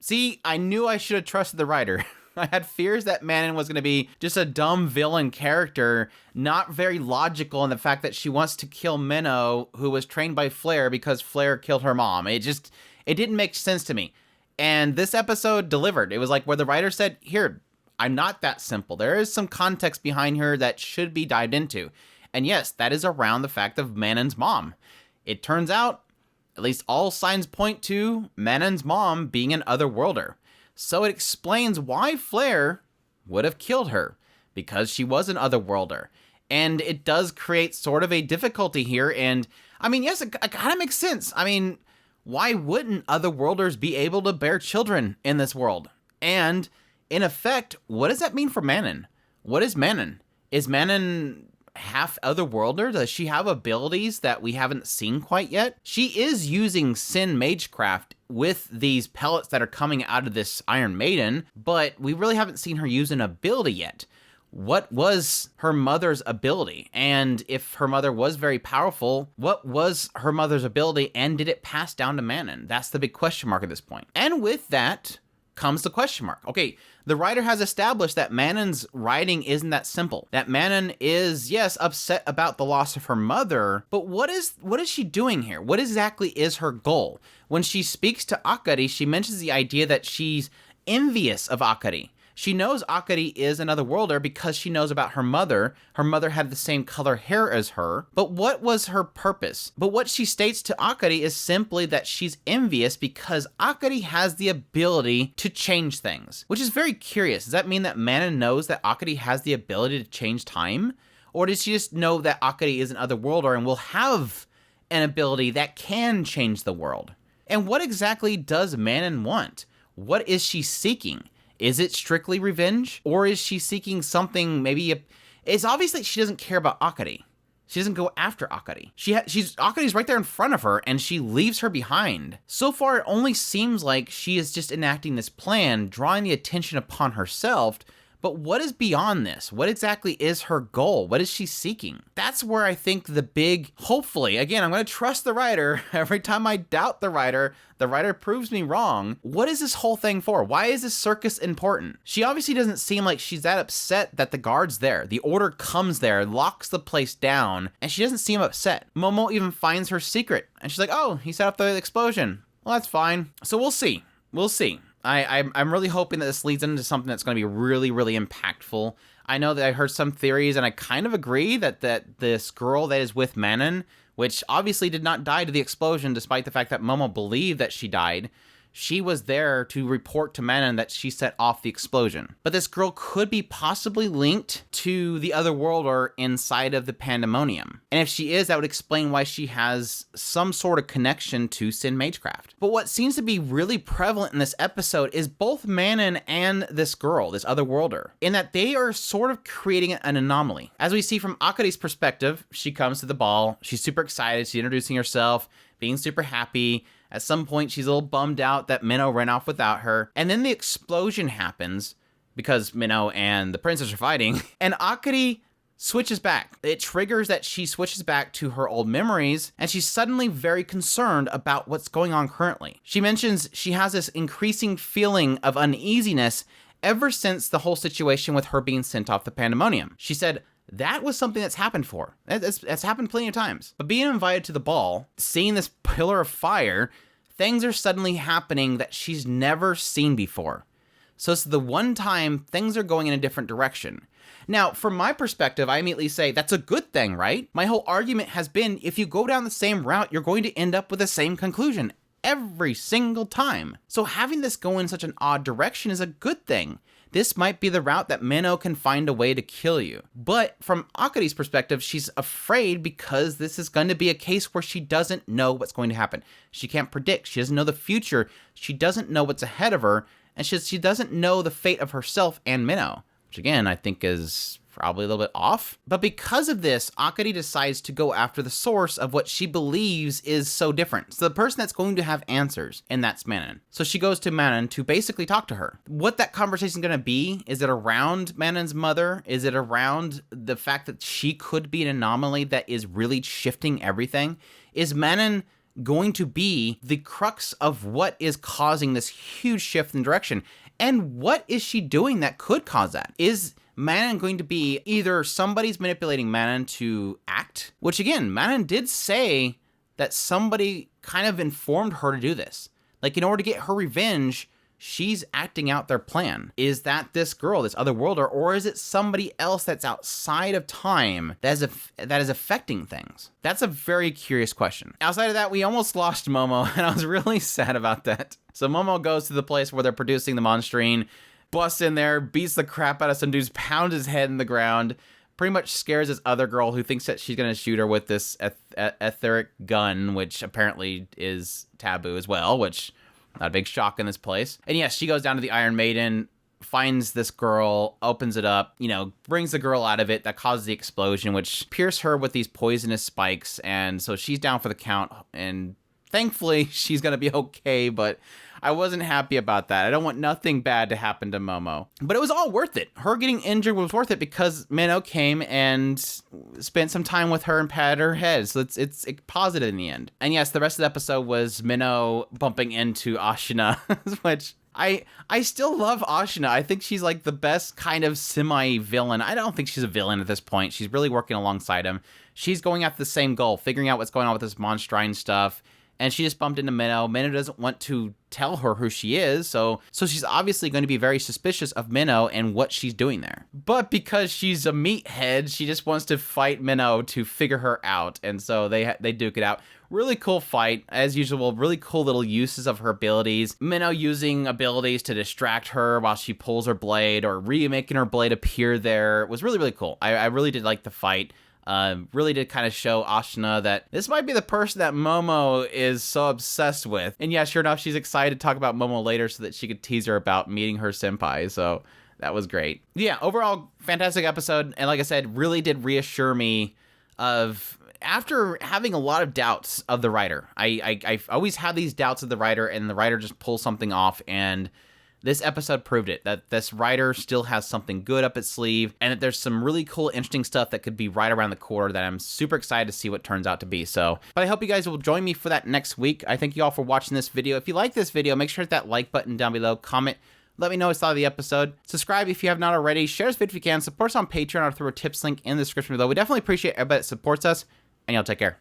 See, I knew I should have trusted the writer. I had fears that Manon was going to be just a dumb villain character, not very logical in the fact that she wants to kill Minnow, who was trained by Flare because Flare killed her mom. It didn't make sense to me. And this episode delivered. It was like where the writer said, here, I'm not that simple. There is some context behind her that should be dived into. And yes, that is around the fact of Manon's mom. It turns out, at least all signs point to Manon's mom being an otherworlder. So it explains why Flare would have killed her, because she was an otherworlder. And it does create sort of a difficulty here, and, I mean, yes, it kind of makes sense. I mean, why wouldn't otherworlders be able to bear children in this world? And, in effect, what does that mean for Manon? What is Manon? Is Manon half otherworlder? Does she have abilities that we haven't seen quite yet? She is using Sin Magecraft with these pellets that are coming out of this Iron Maiden, but we really haven't seen her use an ability yet. What was her mother's ability? And if her mother was very powerful, what was her mother's ability, and did it pass down to Manon? That's the big question mark at this point. And with that comes the question mark. Okay, the writer has established that Manon's writing isn't that simple. That Manon is, yes, upset about the loss of her mother, but what is she doing here? What exactly is her goal? When she speaks to Akari, she mentions the idea that she's envious of Akari. She knows Akari is another worlder because she knows about her mother. Her mother had the same color hair as her. But what was her purpose? But what she states to Akari is simply that she's envious because Akari has the ability to change things, which is very curious. Does that mean that Manon knows that Akari has the ability to change time? Or does she just know that Akari is an otherworlder and will have an ability that can change the world? And what exactly does Manon want? What is she seeking? Is it strictly revenge? Or is she seeking something it's obvious that she doesn't care about Akari. She doesn't go after Akari. Akari's right there in front of her, and she leaves her behind. So far, it only seems like she is just enacting this plan, drawing the attention upon herself. But what is beyond this? What exactly is her goal? What is she seeking? That's where I think hopefully, again, I'm going to trust the writer. Every time I doubt the writer proves me wrong. What is this whole thing for? Why is this circus important? She obviously doesn't seem like she's that upset that the guard's there. The order comes there, locks the place down, and she doesn't seem upset. Momo even finds her secret, and she's like, oh, he set up the explosion. Well, that's fine. So we'll see. I'm really hoping that this leads into something that's going to be really, really impactful. I know that I heard some theories, and I kind of agree that this girl that is with Manon, which obviously did not die to the explosion, despite the fact that Momo believed that she died, she was there to report to Manon that she set off the explosion. But this girl could be possibly linked to the otherworlder inside of the Pandemonium. And if she is, that would explain why she has some sort of connection to Sin Magecraft. But what seems to be really prevalent in this episode is both Manon and this girl, this otherworlder, in that they are sort of creating an anomaly. As we see from Akari's perspective, she comes to the ball, she's super excited, she's introducing herself, being super happy. At some point, she's a little bummed out that Minnow ran off without her. And then the explosion happens because Minnow and the princess are fighting. And Akari switches back. It triggers that she switches back to her old memories, and she's suddenly very concerned about what's going on currently. She mentions she has this increasing feeling of uneasiness ever since the whole situation with her being sent off the Pandemonium. She said, that was something that's happened for. That's happened plenty of times. But being invited to the ball, seeing this pillar of fire, things are suddenly happening that she's never seen before. So it's the one time things are going in a different direction. Now, from my perspective, I immediately say that's a good thing, right? My whole argument has been if you go down the same route, you're going to end up with the same conclusion every single time. So having this go in such an odd direction is a good thing. This might be the route that Minnow can find a way to kill you. But from Akari's perspective, she's afraid because this is going to be a case where she doesn't know what's going to happen. She can't predict. She doesn't know the future. She doesn't know what's ahead of her. And she doesn't know the fate of herself and Minnow, which again, I think is probably a little bit off. But because of this, Akari decides to go after the source of what she believes is so different. So the person that's going to have answers, and that's Manon. So she goes to Manon to basically talk to her. What that conversation is going to be, is it around Manon's mother? Is it around the fact that she could be an anomaly that is really shifting everything? Is Manon going to be the crux of what is causing this huge shift in direction? And what is she doing that could cause that? Is Manon going to be either somebody's manipulating Manon to act, which again, Manon did say that somebody kind of informed her to do this. Like, in order to get her revenge, she's acting out their plan. Is that this girl, this other worlder, or is it somebody else that's outside of time that is affecting things? That's a very curious question. Outside of that, we almost lost Momo, and I was really sad about that. So Momo goes to the place where they're producing the monstrine, busts in there, beats the crap out of some dudes, pounds his head in the ground, pretty much scares this other girl who thinks that she's going to shoot her with this etheric gun, which apparently is taboo as well, which... not a big shock in this place. And yes, she goes down to the Iron Maiden, finds this girl, opens it up, brings the girl out of it. That causes the explosion, which pierces her with these poisonous spikes. And so she's down for the count. And thankfully, she's going to be okay. But I wasn't happy about that. I don't want nothing bad to happen to Momo. But it was all worth it. Her getting injured was worth it because Minnow came and spent some time with her and patted her head. So it's positive in the end. And yes, the rest of the episode was Minnow bumping into Ashina, which I still love Ashina. I think she's like the best kind of semi-villain. I don't think she's a villain at this point. She's really working alongside him. She's going after the same goal, figuring out what's going on with this monstrine stuff. And she just bumped into Minnow. Minnow doesn't want to tell her who she is, so she's obviously going to be very suspicious of Minnow and what she's doing there. But because she's a meathead, she just wants to fight Minnow to figure her out, and so they duke it out. Really cool fight, as usual. Really cool little uses of her abilities. Minnow using abilities to distract her while she pulls her blade, or remaking her blade appear there. It was really, really cool. I really did like the fight. Really did kind of show Ashina that this might be the person that Momo is so obsessed with. And yeah, sure enough, she's excited to talk about Momo later so that she could tease her about meeting her senpai. So that was great. Yeah, overall, fantastic episode. And like I said, really did reassure me of... after having a lot of doubts of the writer. I always have these doubts of the writer, and the writer just pulls something off, and... this episode proved it, that this writer still has something good up its sleeve, and that there's some really cool, interesting stuff that could be right around the corner that I'm super excited to see what turns out to be. So, but I hope you guys will join me for that next week. I thank you all for watching this video. If you like this video, make sure to hit that like button down below, comment, let me know what you thought of the episode. Subscribe if you have not already, share this video if you can, support us on Patreon or through a tips link in the description below. We definitely appreciate everybody that supports us, and y'all take care.